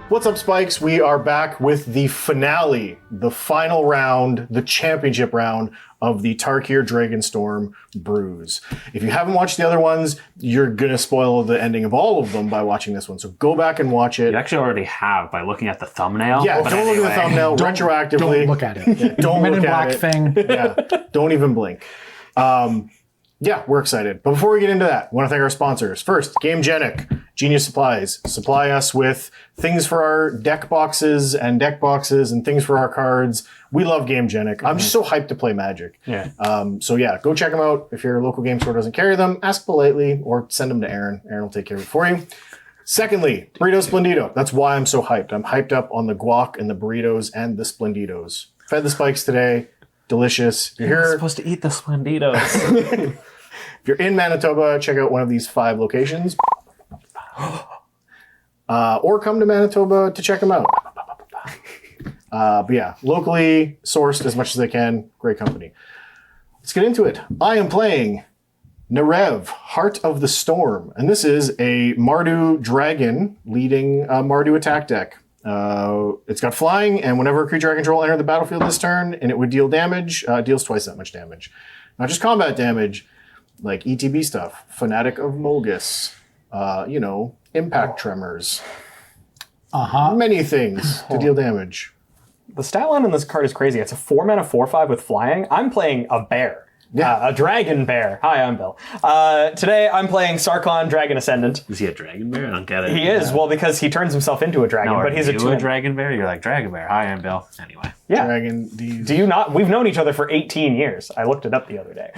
What's up, Spikes? We are back with the finale, the final round, the championship round of the Tarkir Dragonstorm BREWS. If you haven't watched the other ones, you're going to spoil the ending of all of them by watching this one. So go back and watch it. You actually already have by looking at the thumbnail. Yeah, don't look at the thumbnail retroactively. Don't look at it. Yeah, don't Men look in at Black it. thing. Yeah, don't even blink. Yeah, we're excited. But before we get into that, I want to thank our sponsors. First, GameGenic, Genius Supplies. Supply us with things for our deck boxes and things for our cards. We love GameGenic. I'm just so hyped to play Magic. Yeah. So yeah, go check them out. If your local game store doesn't carry them, ask politely or send them to Aaron. Aaron will take care of it for you. Secondly, Burrito Splendido. That's why I'm so hyped. I'm hyped up on the guac and the burritos and the Splendidos. Fed the Spikes today. Delicious. You're supposed to eat the Splendidos. If you're in Manitoba, check out one of these 5 locations. Or come to Manitoba to check them out. But yeah, locally sourced as much as they can. Great company. Let's get into it. I am playing Neriv, Heart of the Storm. And this is a Mardu dragon leading a Mardu attack deck. It's got flying, and whenever a creature I control enter the battlefield this turn, and it would deal damage, it deals twice that much damage. Not just combat damage, like ETB stuff. Fanatic of Mulgus, impact tremors. Many things to deal damage. The stat line on this card is crazy. It's a 4-mana 4/5 with flying. I'm playing a bear. A dragon bear. Hi, I'm Bill. Today I'm playing Sarkhan, Dragon Ascendant. Is he a dragon bear? I don't get it. He is, well, because he turns himself into a dragon, No, but he's a dragon bear? You're like, dragon bear. Hi, I'm Bill. Anyway. Yeah. Dragon, Do you not? We've known each other for 18 years. I looked it up the other day.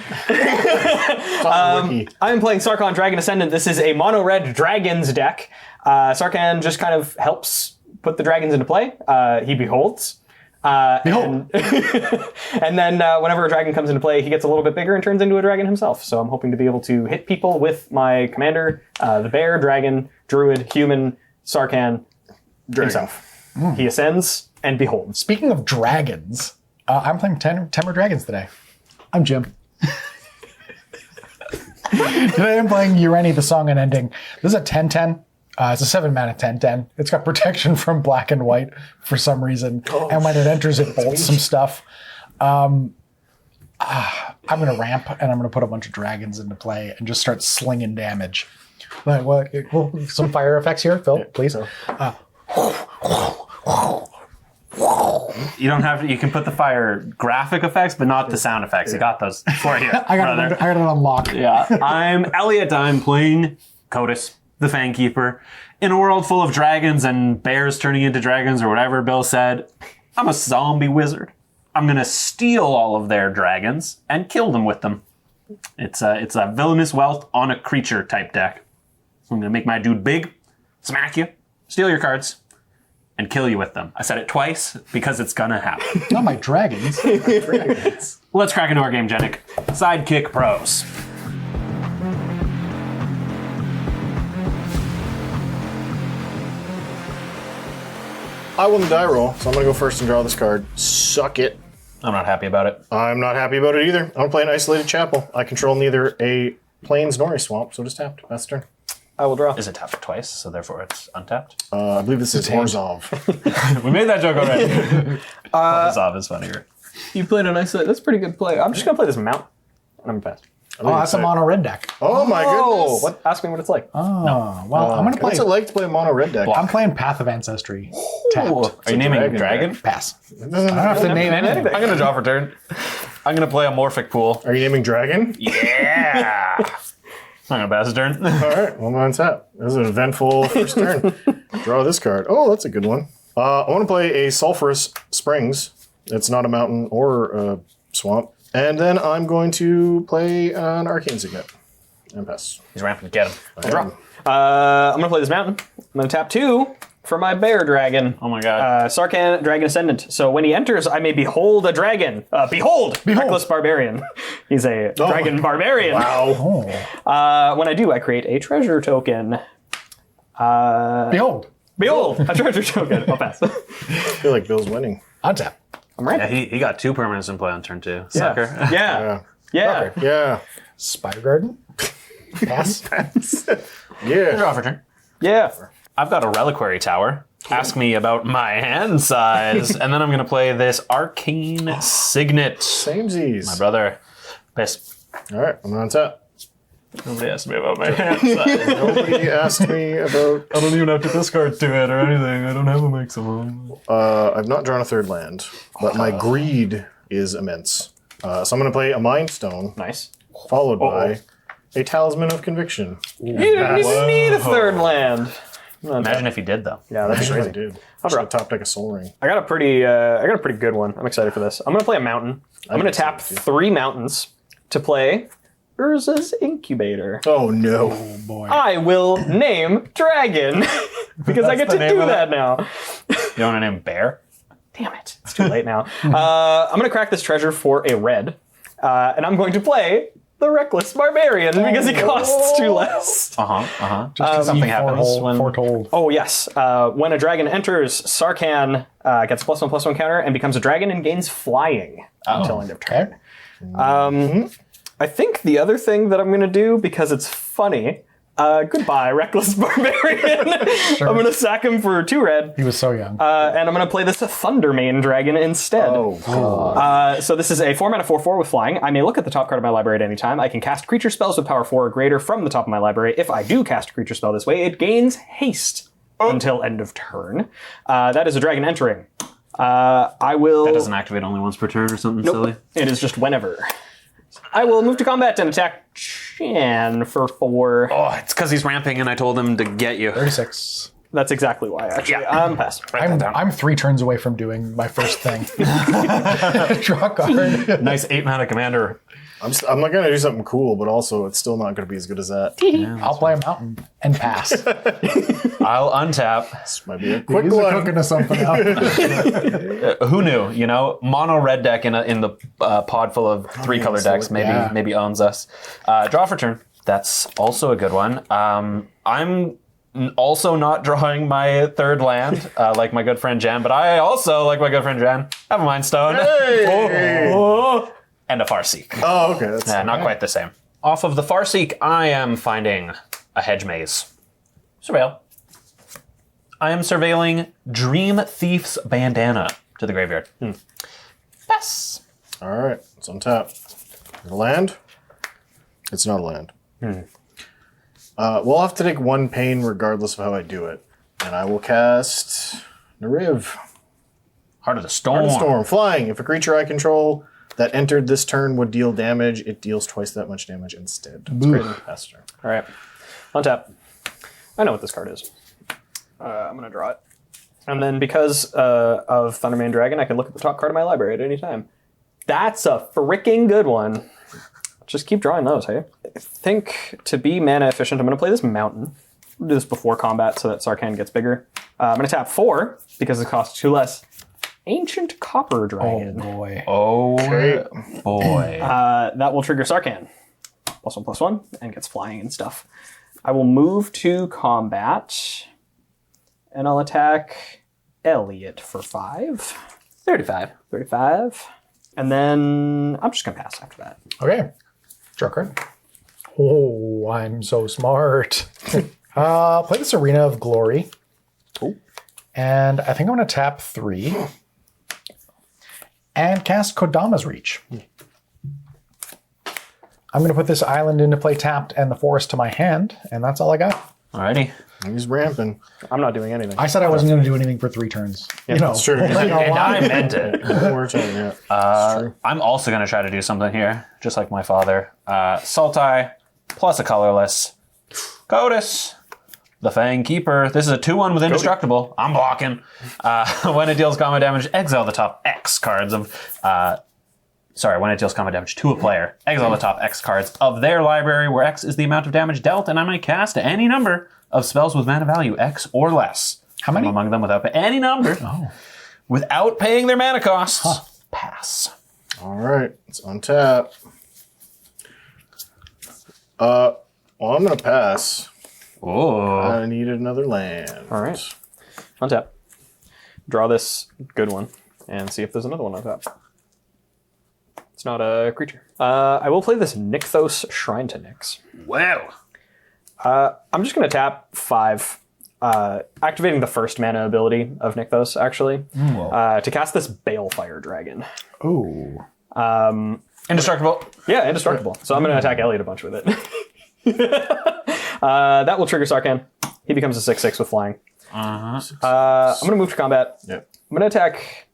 I'm playing Sarkhan, Dragon Ascendant. This is a mono-red dragons deck. Sarkhan just kind of helps put the dragons into play. He beholds. And then whenever a dragon comes into play, he gets a little bit bigger and turns into a dragon himself. So I'm hoping to be able to hit people with my commander, the bear, dragon, druid, human, Sarkhan himself. He ascends and beholds. Speaking of dragons, I'm playing Temur Dragons today. I'm Jim. Today I'm playing Ureni, the Song and Ending. This is a 10/10. It's a 7-mana 10/10. It's got protection from black and white for some reason. And when it enters, it bolts some stuff. I'm going to ramp, and I'm going to put a bunch of dragons into play and just start slinging damage. Some fire effects here, Phil, please. You don't have to, you can put the fire graphic effects, but not the sound effects. You got those for you. I got it unlocked. Yeah. I'm Elliot. I'm playing Kotis, the Fangkeeper. In a world full of dragons and bears turning into dragons or whatever Bill said, I'm a zombie wizard. I'm going to steal all of their dragons and kill them with them. It's a villainous wealth on a creature type deck. So I'm going to make my dude big, smack you, steal your cards, and kill you with them. I said it twice because it's going to happen. Not my dragons. Let's crack into our game, Genic. Sidekick Pros. I won the die roll, so I'm going to go first and draw this card. Suck it. I'm not happy about it. I'm not happy about it either. I'm going to play an Isolated Chapel. I control neither a Plains nor a Swamp, so just tapped. That's the turn. I will draw. Is it tapped twice, so therefore it's untapped? I believe this is Orzhov. We made that joke already. Orzhov is funnier. You played a nice. That's a pretty good play. I'm just going to play this mount. I'm fast. Oh, that's a mono red deck. Oh my goodness. What? Ask me what it's like. Oh, well, I'm going to play. What's it like to play a mono red deck? I'm playing Path of Ancestry. Tapped. Are you naming dragon Pass. I don't have to name anything. I'm going to draw for turn. I'm going to play a Morphic Pool. Are you naming dragon? Yeah! I'm going to pass a turn. All right, well, mine's tap. This is an eventful first turn. Draw this card. Oh, that's a good one. I want to play a Sulphurous Springs. It's not a mountain or a swamp. And then I'm going to play an Arcane Signet. And pass. He's ramping to get him. Draw. I'm going to play this mountain. I'm going to tap 2 for my bear dragon. Oh my god. Sarkhan, Dragon Ascendant. So when he enters, I may behold a dragon. Behold! Reckless Barbarian. He's a dragon barbarian. Wow. When I do, I create a treasure token. Behold. Behold! A treasure token. I'll pass. I feel like Bill's winning. Untap. I'm right. Yeah, he got 2 permanents in play on turn 2. Sucker. Yeah. Yeah. Yeah. Spire Garden. Pass. Yeah. Draw for turn. Yeah. I've got a Reliquary Tower. ask me about my hand size. And then I'm going to play this Arcane Signet. Samesies. My brother. Piss. All right, I'm on tap. Nobody asked me about my hand size. Nobody asked me about. I don't even have to discard to it or anything. I don't have a maximum. I've not drawn a third land, but my greed is immense. So I'm going to play a Mind Stone, Nice. followed by a Talisman of Conviction. You didn't even need a third land. Imagine if you did, though. Yeah, that'd be Actually, I crazy. did. Should have top deck a Soul Ring. I got a pretty good one. I'm excited for this. I'm gonna play a mountain. I'm gonna tap 3 mountains to play Urza's Incubator. Oh no! Boy. I will name Dragon because I get to name do of that now. You want to name Bear? Damn it! It's too late now. I'm gonna crack this treasure for a red, and I'm going to play the Reckless Barbarian because he costs 2 less. Something happens when... Foretold. Oh yes. When a dragon enters, Sarkhan gets +1/+1 counter and becomes a dragon and gains flying until end of turn. Okay. I think the other thing that I'm going to do, because it's funny, goodbye, Reckless Barbarian. Sure. I'm going to sack him for 2 red, He was so young. and I'm going to play this Thundermane Dragon instead. So this is a 4-mana 4/4 with flying. I may look at the top card of my library at any time. I can cast creature spells with power 4 or greater from the top of my library. If I do cast a creature spell this way, it gains haste until end of turn. That is a dragon entering. I will... That doesn't activate only once per turn or something silly? It is just whenever. I will move to combat and attack Chan for 4. Oh, it's because he's ramping and I told him to get you. 36. That's exactly why, actually. Yeah. Pass. I'm 3 turns away from doing my first thing. Draw a card. Nice 8-mana commander. I'm not going to do something cool, but also it's still not going to be as good as that. I'll play a mountain and pass. I'll untap. This might be a quick He's one. cooking to something else. Who knew? You know, mono red deck in the pod full of 3-color decks maybe owns us. Draw for turn. That's also a good one. I'm also not drawing my third land like my good friend Jan, but I also, like my good friend Jan, have a Mind Stone. Hey! And a Farseek. Oh, okay. That's Not quite the same. Off of the Farseek, I am finding a hedge maze. Surveil. I am surveilling Dream Thief's Bandana to the graveyard. Yes. all right. It's on tap. A land? It's not a land. We'll have to take 1 pain regardless of how I do it. And I will cast Neriv. Heart of the Storm. Storm. Flying. If a creature I control that entered this turn would deal damage, it deals twice that much damage instead. It's great. Pass turn. All right. On tap. I know what this card is. I'm going to draw it. And then because of Thundermane Dragon, I can look at the top card of my library at any time. That's a freaking good one. Just keep drawing those, hey? I think to be mana efficient, I'm going to play this Mountain. I'll do this before combat so that Sarkhan gets bigger. I'm going to tap 4 because it costs 2 less. Ancient Copper Oh Dragon. boy. Oh, boy. That will trigger Sarkhan. +1/+1 and gets flying and stuff. I will move to combat and I'll attack Elliot for 5. 35. 35. And then I'm just going to pass after that. Okay. Draw a card. Oh, I'm so smart. Play this Arena of Glory. Cool. And I think I'm going to tap 3. And cast Kodama's Reach. I'm going to put this island into play tapped and the forest to my hand, and that's all I got. Alrighty. He's ramping. I'm not doing anything. I said I wasn't going to do anything for 3 turns. You know, that's true. playing a And lot. I meant it. We're talking, yeah. That's true. I'm also going to try to do something here, just like my father. Sultai, plus a colorless. Kotis, the Fang Keeper. This is a 2/1 with Indestructible. I'm blocking. When it deals combat damage, exile the top X cards of... when it deals combat damage to a player, exile the top X cards of their library, where X is the amount of damage dealt, and I might cast any number of spells with mana value X or less. How many? From among them without any number. Without paying their mana costs. Pass. All right. It's on tap. Well, I'm going to pass. Oh. I needed another land. All right. On tap. Draw this good one and see if there's another one on tap. It's not a creature. I will play this Nykthos Shrine to Nyx. Wow. I'm just going to tap 5. activating the first mana ability of Nykthos, actually, to cast this Balefire Dragon. Oh. Indestructible. Yeah, indestructible. So I'm going to attack Elliot a bunch with it. That will trigger Sarkhan. He becomes a 6/6 with flying. I'm going to move to combat. Yep. I'm going to attack,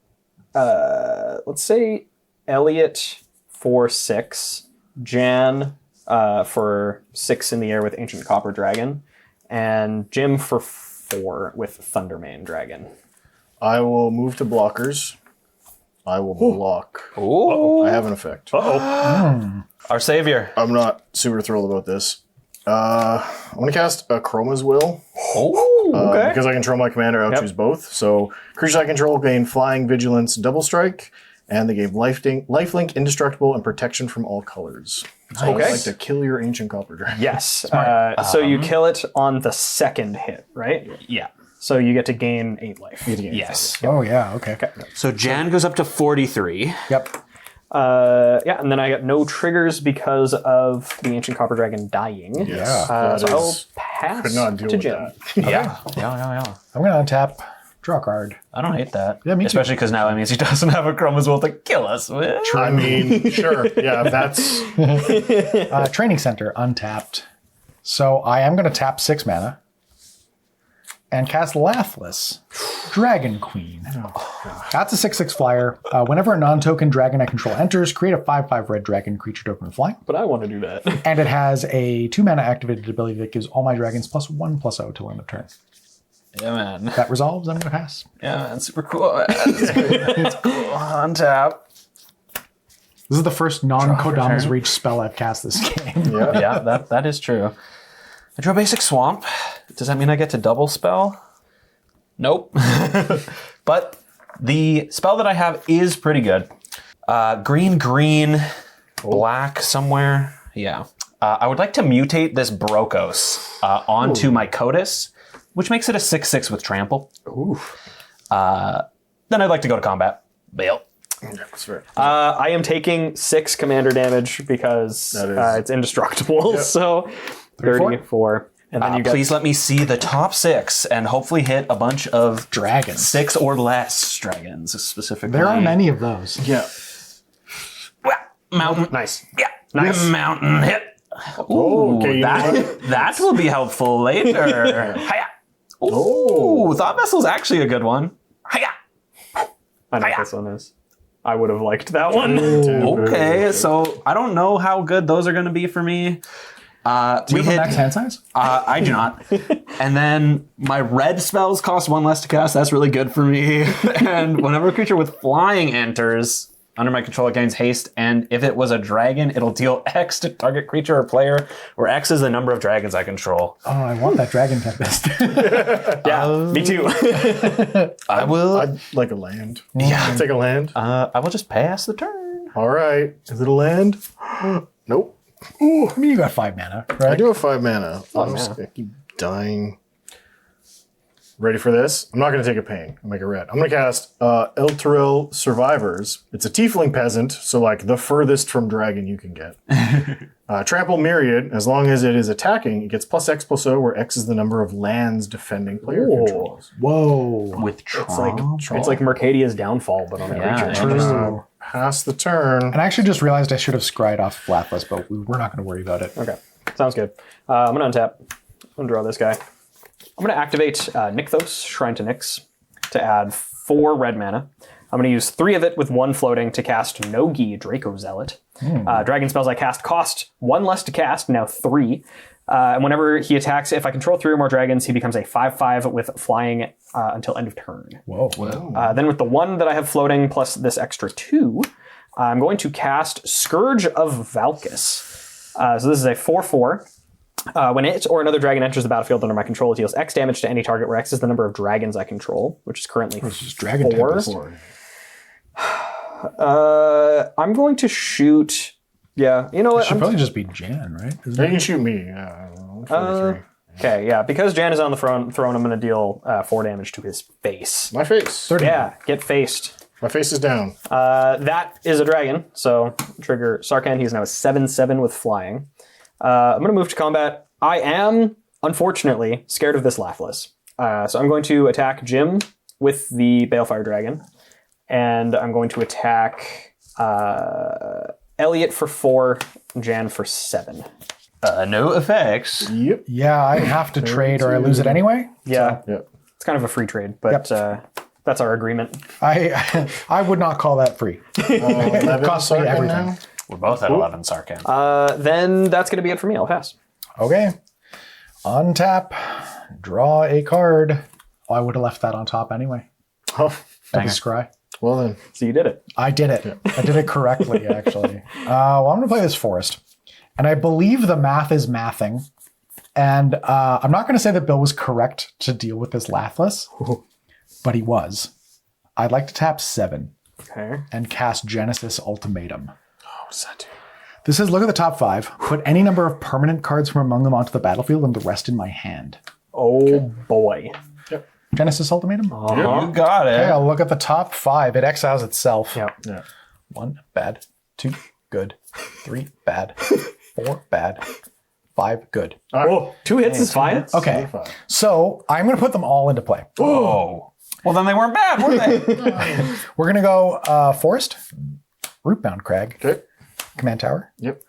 let's say, Elliot for 6, Jan for 6 in the air with Ancient Copper Dragon, and Jim for 4 with Thundermane Dragon. I will move to blockers. I will block. Ooh. I have an effect. Our savior. I'm not super thrilled about this. I'm going to cast a Chroma's Will. Okay. Because I control my commander, I'll choose both. So creatures I control gain Flying, Vigilance, Double Strike, and they gain Lifelink, Indestructible, and Protection from all colors. So I would like to kill your Ancient Copper Dragon. Yes. So you kill it on the second hit, right? Yeah. So you get to gain 8 life. Yes. Oh, yeah. Okay. So Jan goes up to 43. Yep. Yeah, and then I got no triggers because of the Ancient Copper Dragon dying. Yes. So I'll Could pass not deal to with Jim. that. Yeah. I'm going to untap, draw a card. I don't hate that. Yeah, me too. Especially because now it means he doesn't have a Chroma's Will to kill us with. I mean, sure. Yeah, that's... Training Center, untapped. So I am going to tap 6 mana and cast Laughless, Dragon Queen. That's a 6/6 flyer. Whenever a non-token dragon I control enters, create a 5/5 red dragon creature token with flying. But I want to do that. And it has a 2 mana activated ability that gives all my dragons +1/+0 till end of turn. Yeah, man. That resolves, I'm going to pass. Yeah, man. Super cool. It's cool. On tap. This is the first non-Kodama's Reach spell I've cast this game. Yeah, that is true. I drew a basic swamp. Does that mean I get to double spell? Nope. But the spell that I have is pretty good. Green, black somewhere. Yeah. I would like to mutate this Brokos onto my Kotis, which makes it a 6/6 with trample. Then I'd like to go to combat. Bail. That's fair. I am taking 6 commander damage because it's indestructible. So 34. And then you get Please let me see the top 6 and hopefully hit a bunch of Dragons. 6 or less dragons specifically. There are many of those. Yeah. Mountain. nice. Yeah. Nice. Mountain hit. Oh, okay, you know what? That will be helpful later. Hiya. Ooh, Thought Vessel's actually a good one. Hiya. I know what this one is. I would have liked that one. Okay, so I don't know how good those are going to be for me. Do you have a max hand size? I do not. And then my red spells cost 1 less to cast. That's really good for me. And whenever a creature with flying enters under my control, it gains haste. And if it was a dragon, it'll deal X to target creature or player, where X is the number of dragons I control. Oh, I want that Dragon Tempest. Yeah, me too. I will. I'd like a land. Yeah. Take a land. I will just pass the turn. All right. Is it a land? Nope. I mean, you got 5 mana, right? I do have 5 mana. I'm just gonna keep dying. Ready for this? I'm not going to take a pain. I'll make it red. I'm going to cast Elturel Survivors. It's a tiefling peasant, so like the furthest from dragon you can get. Trample Myriad. As long as it is attacking, it gets +X/+0, where X is the number of lands defending player controls. Whoa. With It's like Mercadia's Downfall, but on a creature. True. Pass the turn. And I actually just realized I should have scryed off Laughless, but we're not going to worry about it. Okay, sounds good. I'm going to untap. I'm going to draw this guy. I'm going to activate Nykthos, Shrine to Nyx, to add 4 red mana. I'm going to use 3 of it with 1 floating to cast Nogi, Draco Zealot. Dragon spells I cast cost 1 less to cast, now 3. And whenever he attacks, if I control 3 or more dragons, he becomes a 5/5 with flying until end of turn. Whoa. Then with the 1 that I have floating plus this extra 2, I'm going to cast Scourge of Valkis. So this is a 4/4. When it or another dragon enters the battlefield under my control, it deals X damage to any target where X is the number of dragons I control, which is currently 4. Dragon Tempest. I'm going to shoot... Yeah, you know It what? should probably just be Jan, right? Isn't You it? can shoot me. I don't know. Okay, yeah, because Jan is on the throne, I'm going to deal 4 damage to his face. My face. Yeah, get faced. My face is down. That is a dragon, so trigger Sarkhan. He's now a 7/7 with flying. I'm going to move to combat. I am, unfortunately, scared of this Laughless. So I'm going to attack Jim with the Balefire Dragon. And I'm going to attack Elliot for 4, Jan for 7. No effects. Yep. Yeah, I have to trade or I lose it anyway. Yeah, Yep. it's kind of a free trade, but that's our agreement. I would not call that free. It costs me everything. We're both at 11, Sarkhan. Then that's going to be it for me. I'll pass. Okay. Untap. Draw a card. Oh, I would have left that on top anyway. Oh, That'd be scry. well then. So you did it. I did it. I did it correctly, actually. Well, I'm going to play this forest. And I believe the math is mathing. And I'm not going to say that Bill was correct to deal with this Lathless, but he was. I'd like to tap 7 Okay. and cast Genesis Ultimatum. What's that do? This is look at the top 5, put any number of permanent cards from among them onto the battlefield and the rest in my hand. Oh boy. Genesis Ultimatum? You got Okay, it. I'll look at the top 5. It exiles itself. Yeah. Yeah. 1, bad. 2, good. 3, bad. 4, bad. 5, good. Oh, 2 hits is fine. Okay, Fine. so I'm going to put them all into play. Oh. Well, then they weren't bad, were they? We're going to go Forest, Rootbound Crag, Okay. Command Tower, Yep.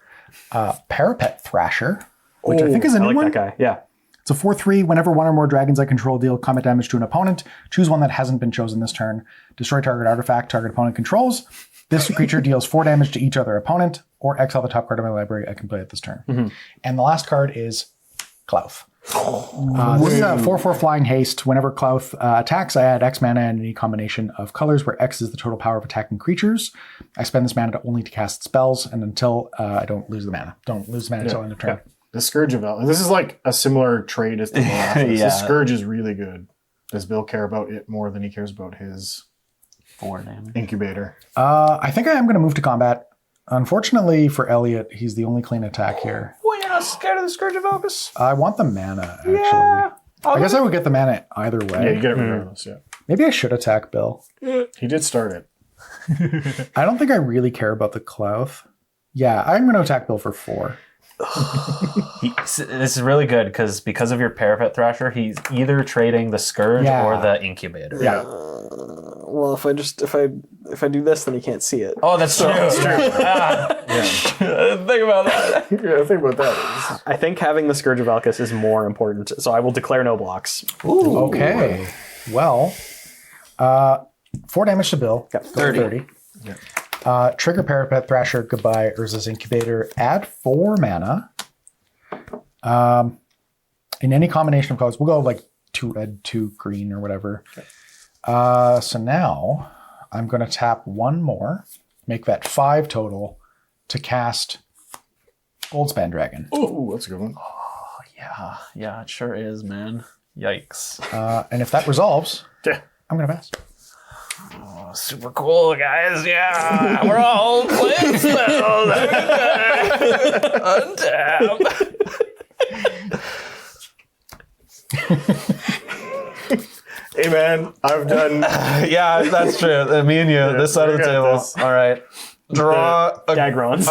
Parapet Thrasher, which I think is a I new like one. that guy. Yeah. It's a 4/3. Whenever one or more dragons I control deal combat damage to an opponent, choose one that hasn't been chosen this turn. Destroy target artifact target opponent controls. This creature deals 4 damage to each other opponent, or exile the top card of my library I can play at this turn. And the last card is Klauth. This is a 4/4 flying haste. Whenever Klauth attacks, I add X mana and any combination of colors where X is the total power of attacking creatures. I spend this mana only to cast spells, and until I don't lose the mana. Don't lose the mana until end of turn. The Scourge of Val. This is like a similar trade as the last. Yeah. The Scourge is really good. Does Bill care about it more than he cares about his 4 damage. incubator? I think I am going to move to combat. Unfortunately for Elliot, he's the only clean attack here. Well, you're not scared of the Scourge of Elvis? I want the mana, actually. I guess I would get the mana either way. Yeah, you get it regardless. Yeah. Maybe I should attack Bill. He did start it. I don't think I really care about the Klauth. Yeah, I'm going to attack Bill for 4. This is really good because of your Parapet Thrasher, he's either trading the Scourge Yeah. or the Incubator. Yeah. Well, if I do this, then you can't see it. Oh, that's true. That's true. Think about that. Yeah, think about that. I think having the Scourge of Valkus is more important, so I will declare no blocks. Okay. Well, 4 damage to Bill. Got 30. Trigger Parapet Thrasher, goodbye, Urza's Incubator. Add 4 mana. In any combination of colors. We'll go like 2 red, 2 green, or whatever. So now I'm going to tap 1 more, make that 5 total, to cast Goldspan Dragon. Oh, that's a good one. Yeah, it sure is, man. Yikes. And if that resolves, Yeah. I'm going to pass. Oh, super cool, guys. Yeah, we're all playing spells. Untap. Hey man, I've done. Yeah, that's true. Me and you, this side of the we got table. this. All right. Draw a Dagrons.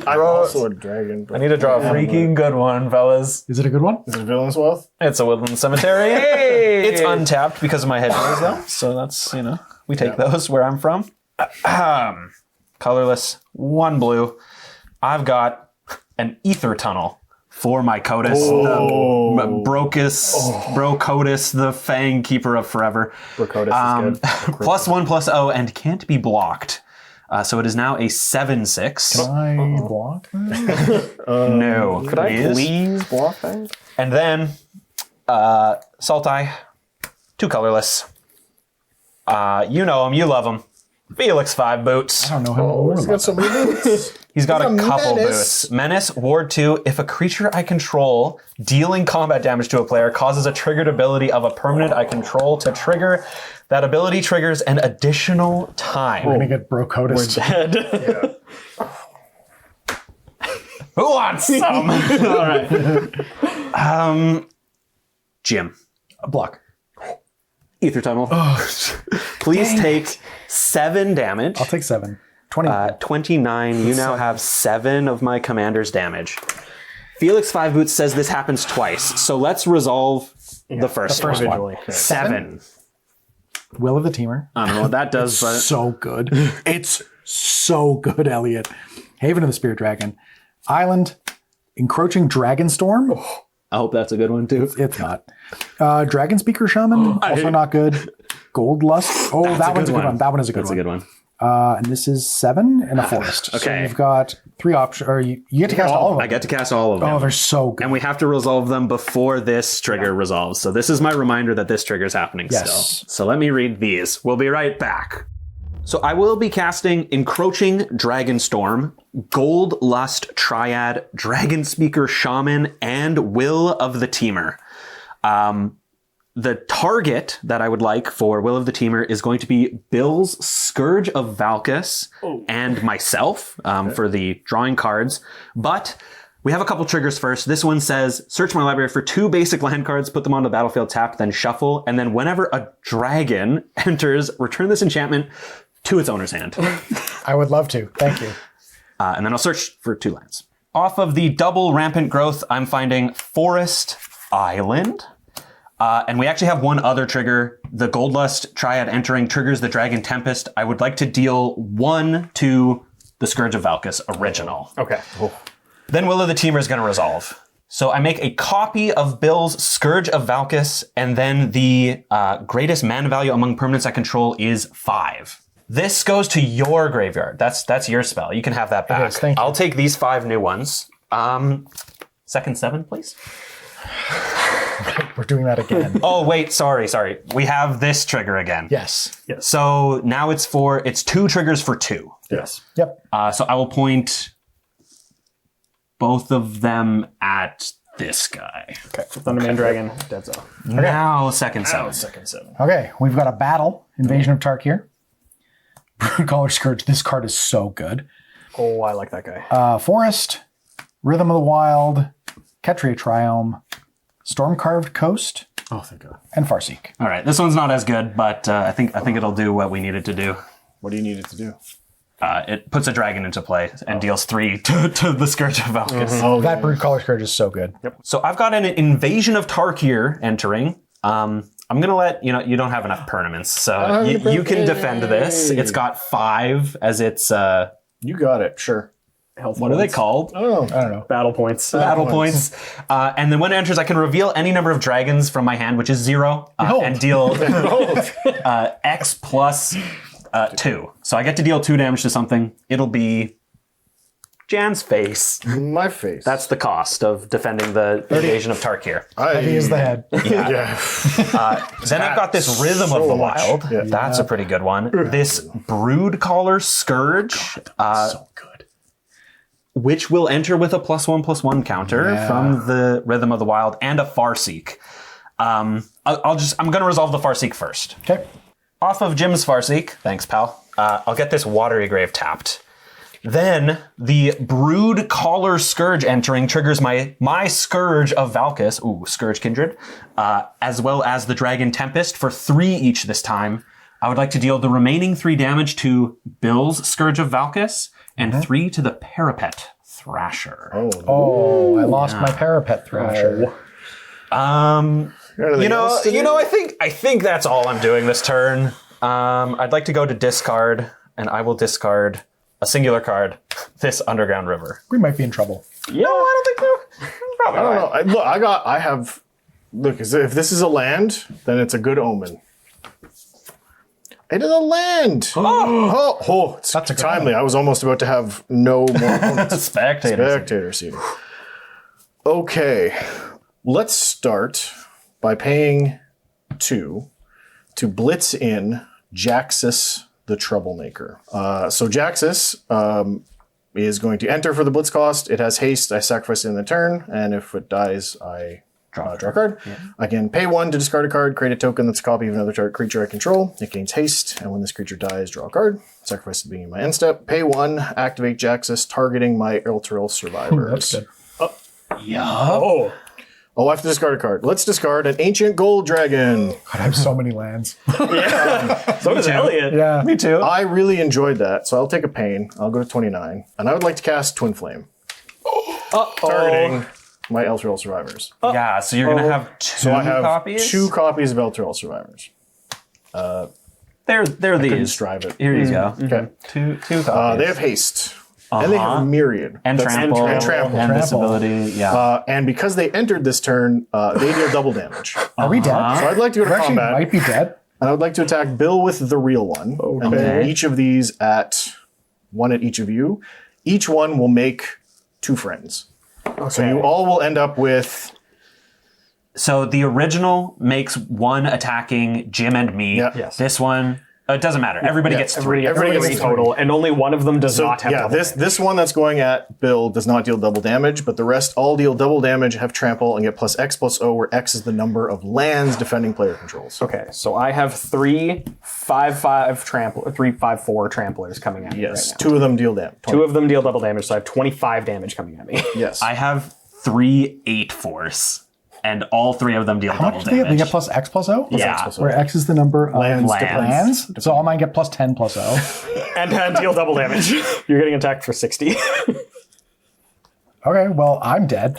I'm also a dragon. But I need to draw a freaking good one, fellas. Is it a good one? Is it Villain's Wealth? It's a woodland cemetery. Hey! It's untapped because of my head noise, though. So that's, we take those where I'm from. Colorless, 1 blue. I've got an ether tunnel for my Kotis. Kotis, the Fang Keeper of Forever. Kotis is good. +1/+0 and can't be blocked. So it is now a 7/6. Can I block that? No. Could I please block that? And then Sultai, 2 colorless. You know him, you love him. Felix 5 boots. I don't know him or He's love got so many boots. He's got a couple menace. boots. Menace, Ward 2. If a creature I control dealing combat damage to a player causes a triggered ability of a permanent I control to trigger, that ability triggers an additional time. We're going to get Brocotis. Dead. Who wants some? All right. Jim. Block. Ether Tunnel. Please take 7 damage. I'll take 7. 20. 29. You now have 7 of my commander's damage. Felix 5 Boots says this happens twice. So let's resolve The first one. Individually. 7. Will of the Teamer. I don't know what that does, but So good. It's so good, Elliot. Haven of the Spirit Dragon. Island. Encroaching Dragonstorm. I hope that's a good one too. It's not. Dragon Speaker Shaman. Also not good. Gold Lust. Oh, that one's a good one. That one is a good That's one. a good one. And this is 7 in a forest. So Okay. you've got 3 options. Or you get to cast all of them. I get to cast all of them. Oh, they're so good. And we have to resolve them before this trigger resolves. So this is my reminder that this trigger is happening Yes. still. So let me read these. We'll be right back. So I will be casting Encroaching Dragonstorm, Gold Lust Triad, Dragon Speaker Shaman, and Will of the Teamer. The target that I would like for Will of the Teamer is going to be Bill's Scourge of Valkus and myself for the drawing cards. But we have a couple triggers first. This one says, search my library for 2 basic land cards, put them on the battlefield tapped, then shuffle. And then whenever a dragon enters, return this enchantment to its owner's hand. I would love to. Thank you. And then I'll search for 2 lands. Off of the double rampant growth, I'm finding Forest Island. And we actually have one other trigger. The Gold Lust Triad entering triggers the Dragon Tempest. I would like to deal 1 to the Scourge of Valkus original. Okay. Then Will of the Teamer is going to resolve. So I make a copy of Bill's Scourge of Valkus, and then the greatest mana value among permanents I control is 5. This goes to your graveyard. That's your spell. You can have that back. is, thank you. I'll take these 5 new ones. Second 7, please. We're doing that again. Oh, wait, sorry. We have this trigger again. Yes. So now it's 2 triggers for 2. Yes. Yep. So I will point both of them at this guy. Okay. Thunderman Dragon. Dead Zone. Now second 7. Second 7. Okay, we've got a battle. Invasion of Tarkir. Color Scourge. This card is so good. Oh, I like that guy. Forest. Rhythm of the Wild. Ketria Triome. Storm-Carved Coast. Oh, thank God. And Farseek. All right, this one's not as good, but I think it'll do what we needed to do. What do you need it to do? It puts a dragon into play and deals 3 to the Scourge of Valkus. Oh, That Brood Color Scourge is so good. Yep. So I've got an Invasion of Tarkir entering. I'm gonna let you know you don't have enough permanents, so you can defend this. It's got 5 as its. You got it. Sure. What are they called? Oh, I don't know. Battle points. Battle points. And then when it enters, I can reveal any number of dragons from my hand, which is 0, and deal X plus 2. So I get to deal 2 damage to something. It'll be Jan's face. my face. That's the cost of defending the Invasion of Tarkir. Heavy is the head. Yeah. Then I've got this Rhythm of so the much. Wild. Yeah. That's a pretty good one. This Brood Collar Scourge. So good. Which will enter with a +1/+1 counter from the Rhythm of the Wild and a Farseek. I'm going to resolve the Farseek first. Okay. Off of Jim's Farseek, thanks pal, I'll get this Watery Grave tapped. Then the Brood Collar Scourge entering triggers my Scourge of Valkus, Scourge Kindred, as well as the Dragon Tempest for 3 each this time. I would like to deal the remaining 3 damage to Bill's Scourge of Valkus and 3 to the Parapet Thrasher. Oh, I lost my Parapet Thrasher. I think that's all I'm doing this turn. I'd like to go to discard, and I will discard a singular card, this Underground River. We might be in trouble. Yeah, I don't think so. Probably I don't know. Look, if this is a land, then it's a good omen. It is a land. It's That's a good timely. I was almost about to have no more opponents. Spectator. Seating. Okay, let's start by paying 2 to blitz in Jaxus the Troublemaker. So Jaxus is going to enter for the blitz cost. It has haste. I sacrifice it in the turn, and if it dies, I draw a card. Yeah. I can pay 1 to discard a card, create a token that's a copy of another target creature I control. It gains haste, and when this creature dies, draw a card. Sacrifice it being my end step. Pay 1, activate Jaxus, targeting my Elturel survivors. That's good. Oh. Oh, I have to discard a card. Let's discard an Ancient Gold Dragon. God, I have so many lands. So does Elliot. Yeah. Me too. I really enjoyed that, so I'll take a pain. I'll go to 29. And I would like to cast Twin Flame. Targeting my Elturel Survivors. Yeah, so you're gonna have two So I have copies. 2 copies of Elturel Survivors. They're Couldn't these. strive it. Here you go. Okay. Two copies. They have haste. And they have Myriad. and That's- trample And trample. and disability. Yeah. And because they entered this turn, they deal double damage. So Are we dead? I'd like to go to We actually combat. might be dead. And I would like to attack Bill with the real one. And then each of these at 1 at each of you. Each one will make 2 friends. So you all will end up with... So the original makes 1 attacking Jim and me. Yeah. Yes. This one, it doesn't matter. Everybody gets 3. Everybody gets gets three. total, and only one of them does not have Yeah, double damage. this one that's going at Bill does not deal double damage, but the rest all deal double damage, have trample, and get +X+O, where X is the number of lands defending player controls. Okay, so I have 3 5/5 trample, 3 5/4 tramplers coming at me Yes, right now. 2 of them deal damage. 2 of them deal double damage, so I have 25 damage coming at me. Yes. I have 3 8 force, and all 3 of them deal How double much do they get? They damage. get +X+O? Yeah. Where X is the number of Lands. So all mine get +10+O. and deal double damage. You're getting attacked for 60. Okay, well, I'm dead.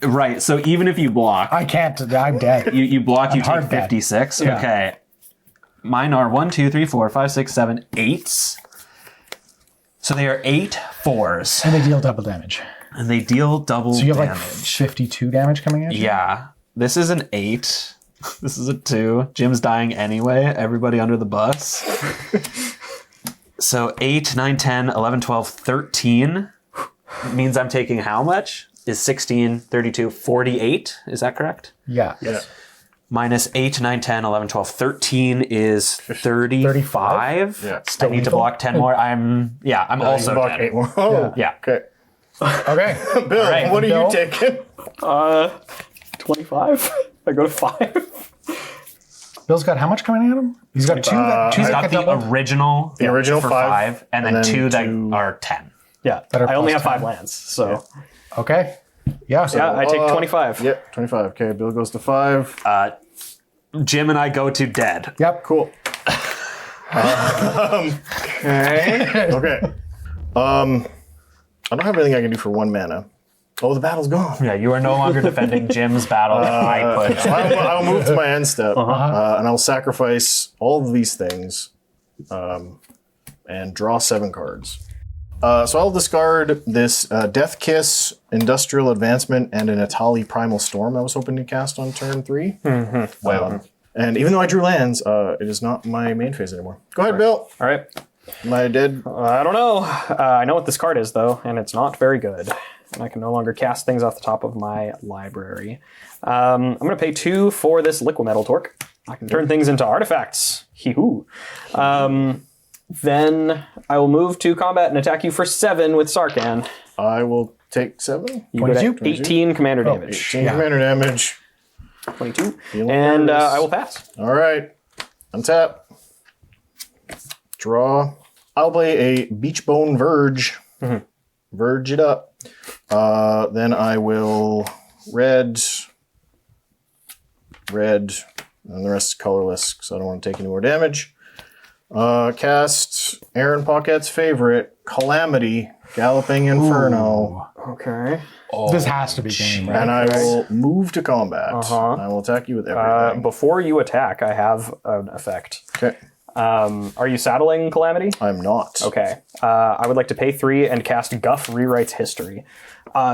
Right. So even if you block, I can't. I'm dead. you block, you take hard dead. 56. Yeah. Okay. Mine are 1, 2, 3, 4, 5, 6, 7, 8s. So they are 8 4s, And they deal double damage. and they deal double So you have damage. like 52 damage coming at you? Yeah. This is an 8. This is a 2. Jim's dying anyway. Everybody under the bus. So 8, 9, 10, 11, 12, 13 means I'm taking how much? Is 16, 32, 48. Is that correct? Yeah. Minus 8, 9, 10, 11, 12, 13 is 35. Yeah. I need to lethal? I more. I'm also block dead. 8 more. Oh, Yeah. okay. Okay. Bill, right, what are Bill. you taking? 25? I go to 5. Bill's got how much coming at him? He's got 2 that He's that got get the doubled? original, The original for 5, and then 2 that 2 are 10. Yeah, That are I only plus have 5 10. lands, so Okay. Yeah. yeah, I take 25. Yep, 25. Okay, Bill goes to 5. Jim and I go to dead. Yep. Cool. Okay. Okay. I don't have anything I can do for 1 mana. Oh, the battle's gone. Yeah, you are no longer defending Jim's battle. I put. So I'll move to my end step, and I'll sacrifice all of these things and draw 7 cards. So I'll discard this Death Kiss, Industrial Advancement, and an Atali Primal Storm I was hoping to cast on turn 3. And even though I drew lands, it is not my main phase anymore. Go ahead, Bill. All right. Am I dead? I don't know. I know what this card is, though, and it's not very good. And I can no longer cast things off the top of my library. I'm going to pay 2 for this Liquimetal Torque. I can turn things into artifacts. Hee-hoo. Then I will move to combat and attack you for 7 with Sarkhan. I will take 7. You go to 22? 18 commander damage. 18 commander damage. 22. Feeling And nervous. I will pass. All right. Untap. Draw. I'll play a Beachbone Verge. Verge it up. Then I will red, and the rest is colorless because I don't want to take any more damage. Cast Aaron Paquette's favorite, Calamity, Galloping Inferno. Okay. This has to be game, right? And I will move to combat. I will attack you with everything. Before you attack, I have an effect. Okay. Are you saddling Calamity? I'm not. Okay. I would like to pay 3 and cast Guff Rewrites History.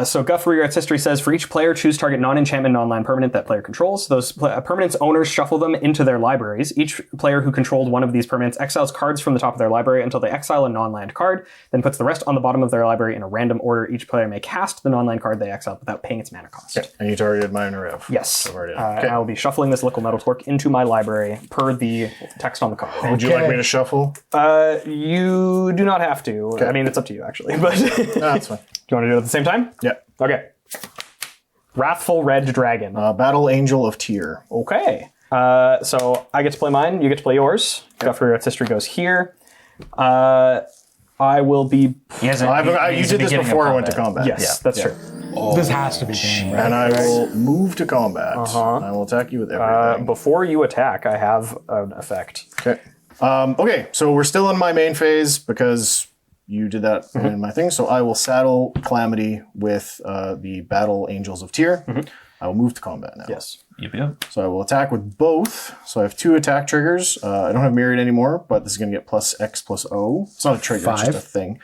So Guff Rewrites History says, for each player, choose target non-enchantment, non-land permanent that player controls. Those permanents' owners shuffle them into their libraries. Each player who controlled one of these permanents exiles cards from the top of their library until they exile a non-land card, then puts the rest on the bottom of their library in a random order. Each player may cast the non-land card they exiled without paying its mana cost. Okay. And you targeted my Neriv. Yes. I've already done. Okay. I will be shuffling this Liquimetal Torque into my librry per the text on the card. Would you like me to shuffle? You do not have to. I mean, it's up to you, actually. But do you That's fine. want to do it at the same time? Yeah. Okay. Wrathful Red Dragon. Battle Angel of Tyr. Okay. So I get to play mine. You get to play yours. Guff Rewrites History goes here. I will be... He hasn't, You did this before I went to combat. Yes, that's true. This has to be game, right? And I will move to combat. I will attack you with everything. Before you attack, I have an effect. Okay. Okay, so we're still in my main phase because you did that in my thing. So I will saddle Calamity with the Battle Angels of Tyr. I will move to combat now. Yes. Yep. So I will attack with both. So I have 2 attack triggers. I don't have Myriad anymore, but this is going to get plus X plus O. It's not a trigger, it's just a thing.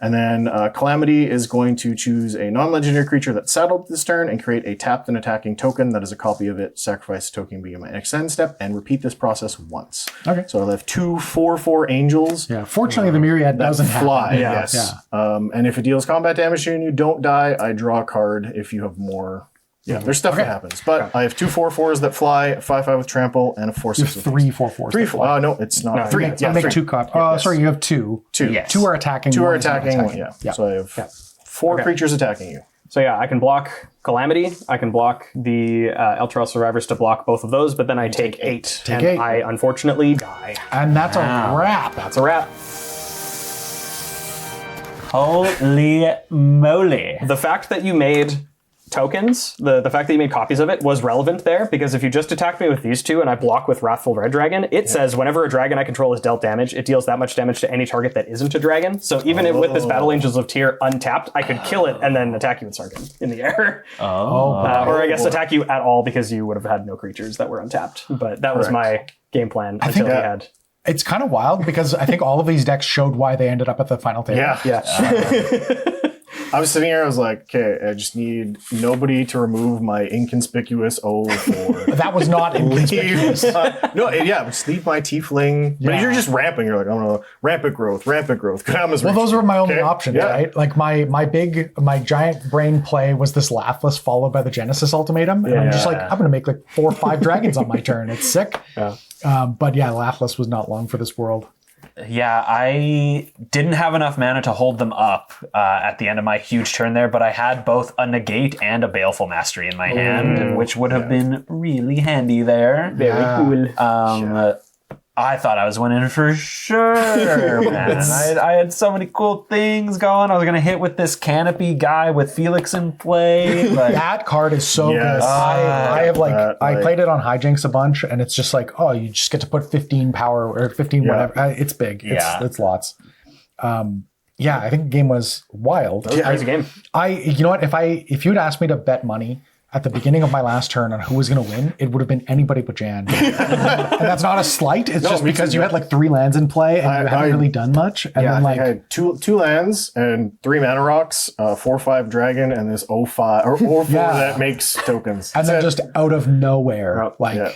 And then Calamity is going to choose a non-legendary creature that's saddled this turn and create a tapped and attacking token that is a copy of it. Sacrifice the token being my next end step and repeat this process once. Okay. So I'll have 2 4/4 angels. Yeah. Fortunately, the Myriad doesn't Fly, happen. yes. And if it deals combat damage to you and you don't die, I draw a card if you have more. Yeah, there's stuff that happens. But I have 2 4/4s that fly, a 5/5 with trample, and a 4/6 with 3 4/4s. 3 4. No, it's not. No, 3. Yeah, make 3. 2 copies. Sorry, you have 2. 2. Yes. 2 are attacking. 2 are one is not attacking. Yeah. So I have 4 creatures attacking you. So yeah, I can block Calamity. I can block the Elturel Survivors to block both of those, but then I take 8. Take and 8. I unfortunately die. And that's a wrap. That's a wrap. Holy moly. The fact that you made tokens, the fact that you made copies of it was relevant there, because if you just attack me with these 2 and I block with Wrathful Red Dragon, it says whenever a dragon I control is dealt damage, it deals that much damage to any target that isn't a dragon. So even with this Battle Angels of Tyr untapped, I could kill it and then attack you with Sarkhan in the air. Or I guess attack you at all because you would have had no creatures that were untapped. But that was my game plan until we had... It's kind of wild because I think all of these decks showed why they ended up at the final table. Yeah. I was sitting here, I was like, okay, I just need nobody to remove my inconspicuous O4. That was not inconspicuous. Just leave my tiefling. But you're just ramping. You're like, oh no, rampant growth. Well, those were my only options, right? Like my giant brain play was this Laughless followed by the Genesis Ultimatum. And I'm just like, I'm going to make like 4 or 5 dragons on my turn. It's sick. But yeah, Laughless was not long for this world. Yeah, I didn't have enough mana to hold them up at the end of my huge turn there, but I had both a negate and a baleful mastery in my hand, which would have been really handy there. Very cool. I thought I was winning for sure, man. I had so many cool things going. I was going to hit with this canopy guy with Felix in play. But that card is so good. I played it on Hijinks a bunch, and it's just like, oh, you just get to put 15 power or 15 whatever. It's big. It's lots. I think the game was wild. That was a crazy game. You know what? If you'd asked me to bet money at the beginning of my last turn on who was going to win, it would have been anybody but Jan. And that's not a slight. It's just because you had like 3 lands in play and you haven't really done much. And then I had two lands and 3 mana rocks, 4/5 dragon, and this 0/5 or 4 that makes tokens. And then just out of nowhere,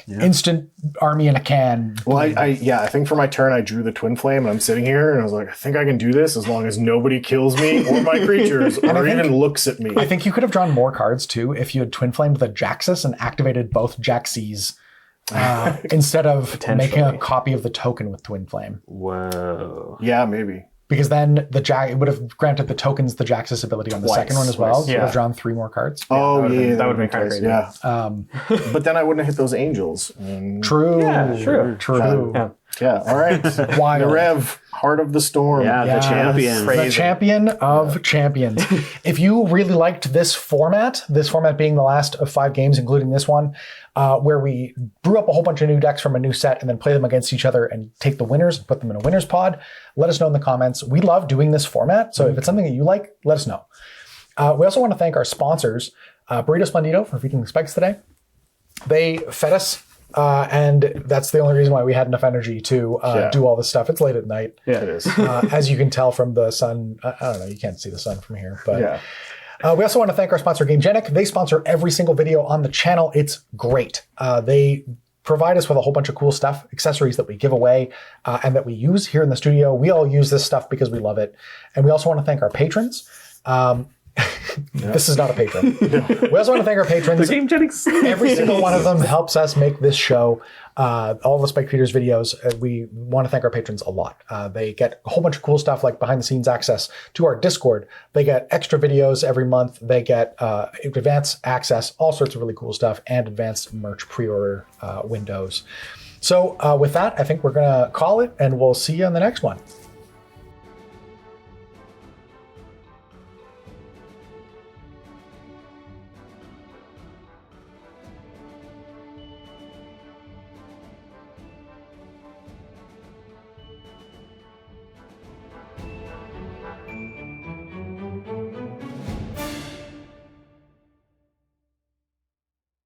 instant army in a can. Well, I think for my turn I drew the Twin Flame and I'm sitting here and I was like, I think I can do this as long as nobody kills me or my creatures or even looks at me. I think you could have drawn more cards too if you had Twin Flamed the Jaxus and activated both Jaxies instead of making a copy of the token with Twin Flame. whoa. Yeah, maybe. Because then it would have granted the tokens the Jaxus ability on the second one as well. So you would have drawn 3 more cards. That would have been kind of crazy. Yeah. But then I wouldn't have hit those angels. True. Yeah, true. Yeah, all right. Neriv, Heart of the Storm. Yeah, the champion. The champion of champions. If you really liked this format being the last of 5 games, including this one, where we brew up a whole bunch of new decks from a new set and then play them against each other and take the winners and put them in a winners pod, let us know in the comments. We love doing this format, so if it's something that you like, let us know. We also want to thank our sponsors, Burrito Splendido, for feeding the spikes today. They fed us. And that's the only reason why we had enough energy to do all this stuff. It's late at night. Yeah, it is. As you can tell from the sun. I don't know, you can't see the sun from here. But we also want to thank our sponsor, GameGenic. They sponsor every single video on the channel. It's great. They provide us with a whole bunch of cool stuff, accessories that we give away and that we use here in the studio. We all use this stuff because we love it. And we also want to thank our patrons. This is not a patron. We also want to thank our patrons. Every single one of them helps us make this show. All the Spike Feeders videos, we want to thank our patrons a lot. They get a whole bunch of cool stuff like behind the scenes access to our Discord. They get extra videos every month. They get advanced access, all sorts of really cool stuff, and advanced merch pre-order windows. So with that, I think we're going to call it, and we'll see you on the next one.